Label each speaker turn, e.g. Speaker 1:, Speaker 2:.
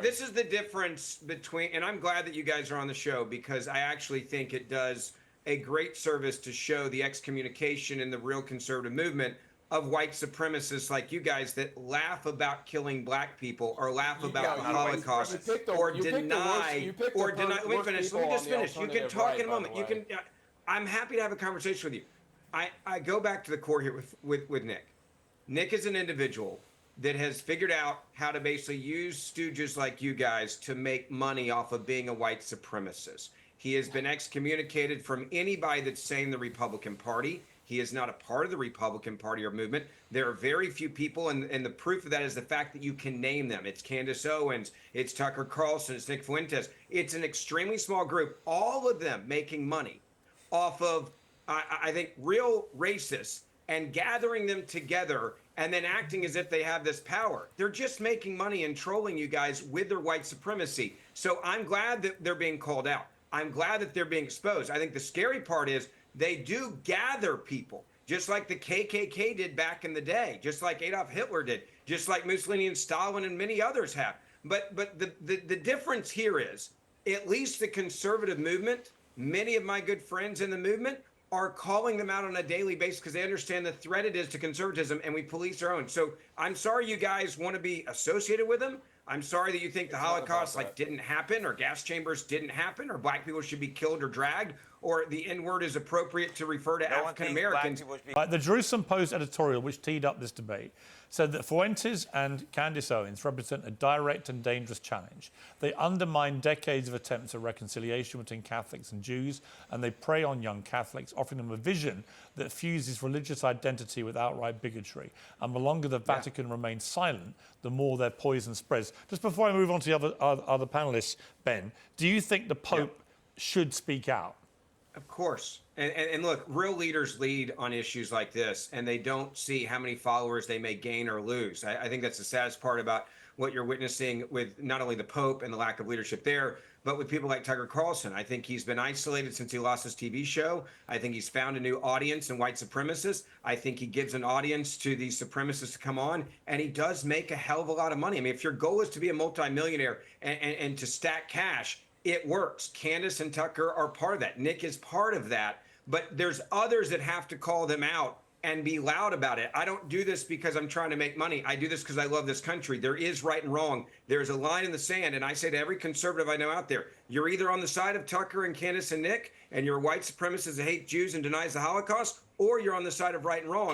Speaker 1: This is the difference between, and I'm glad that you guys are on the show because I actually think it does a great service to show the excommunication in the real conservative movement of white supremacists like you guys that laugh about killing black people or laugh about the Holocaust or deny. Let me finish. Let me just finish. You can talk in a moment. You can. I'm happy to have a conversation with you. I go back to the core here with Nick. Nick is an individual that has figured out how to basically use stooges like you guys to make money off of being a white supremacist. He has been excommunicated from anybody that's saying the Republican Party. He is not a part of the Republican Party or movement. There are very few people, and the proof of that is the fact that you can name them. It's Candace Owens, it's Tucker Carlson, it's Nick Fuentes. It's an extremely small group, all of them making money off of, I think, real racists and gathering them together and then acting as if they have this power. They're just making money and trolling you guys with their white supremacy. So I'm glad that they're being called out. I'm glad that they're being exposed. I think the scary part is they do gather people, just like the KKK did back in the day, just like Adolf Hitler did, just like Mussolini and Stalin and many others have. But the difference here is, at least the conservative movement, many of my good friends in the movement are calling them out on a daily basis because they understand the threat it is to conservatism, and we police our own. So I'm sorry you guys want to be associated with them. I'm sorry that you think the Holocaust didn't happen, or gas chambers didn't happen, or black people should be killed or dragged, or the N-word is appropriate to refer to African Americans.
Speaker 2: The Jerusalem Post editorial, which teed up this debate, said that Fuentes and Candace Owens represent a direct and dangerous challenge. They undermine decades of attempts at reconciliation between Catholics and Jews, and they prey on young Catholics, offering them a vision that fuses religious identity with outright bigotry. And the longer the Vatican remains silent, the more their poison spreads. Just before I move on to the other panelists, Ben, do you think the Pope should speak out?
Speaker 1: Of course. And look, real leaders lead on issues like this, and they don't see how many followers they may gain or lose. I think that's the saddest part about what you're witnessing with not only the Pope and the lack of leadership there, but with people like Tucker Carlson. I think he's been isolated since he lost his TV show. I think he's found a new audience in white supremacists. I think he gives an audience to these supremacists to come on, and he does make a hell of a lot of money. I mean, if your goal is to be a multimillionaire and to stack cash, it works. Candace and Tucker are part of that. Nick is part of that. But there's others that have to call them out and be loud about it. I don't do this because I'm trying to make money. I do this because I love this country. There is right and wrong. There's a line in the sand. And I say to every conservative I know out there, you're either on the side of Tucker and Candace and Nick, and you're a white supremacist that hates Jews and denies the Holocaust, or you're on the side of right and wrong.